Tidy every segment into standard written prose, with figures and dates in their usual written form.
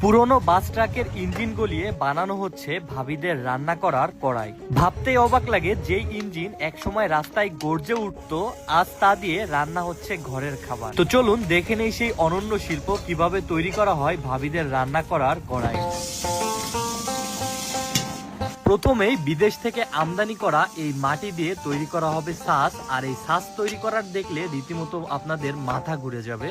পুরনো বাস ট্রাকের ইঞ্জিন গলিয়ে বানানো হচ্ছে ভাবিদের রান্না করার কড়াই। ভাবতেই অবাক লাগে, যেই ইঞ্জিন একসময় রাস্তায় গর্জে উঠতো, আজ তা দিয়ে রান্না হচ্ছে ঘরের খাবার। তো চলুন দেখে নেই সেই অনন্য শিল্প কিভাবে তৈরি করা হয় ভাবিদের রান্না করার কড়াই। প্রথমেই বিদেশ থেকে আমদানি করা এই মাটি দিয়ে তৈরি করা হবে ছাঁচ, আর এই ছাঁচ তৈরি করার দেখলে রীতিমতো আপনাদের মাথা ঘুরে যাবে।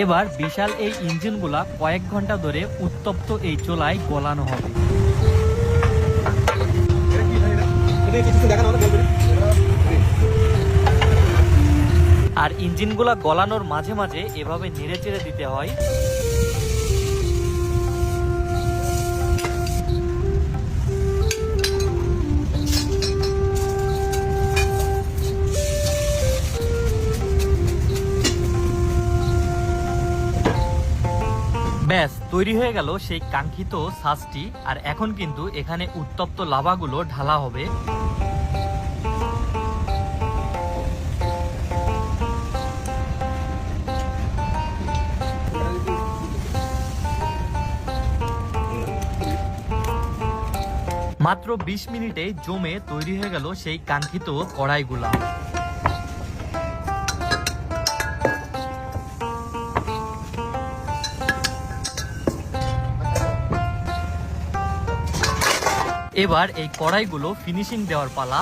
এবার বিশাল এই ইঞ্জিনগুলা কয়েক ঘন্টা ধরে উত্তপ্ত এই চুলায় গলানো হবে। আর ইঞ্জিনগুলা গলানোর মাঝে মাঝে এভাবে নেড়ে চেড়ে দিতে হয়। ব্যাস তৈরি হয়ে গেল সেই কাঙ্ক্ষিত ছাঁচটি। আর এখন কিন্তু এখানে উত্তপ্ত লাভাগুলো ঢালা হবে। মাত্র ২০ মিনিটে জমে তৈরি হয়ে গেল সেই কাঙ্ক্ষিত কড়াইগুলা। এবার এই কড়াইগুলো ফিনিশিং দেওয়ার পালা।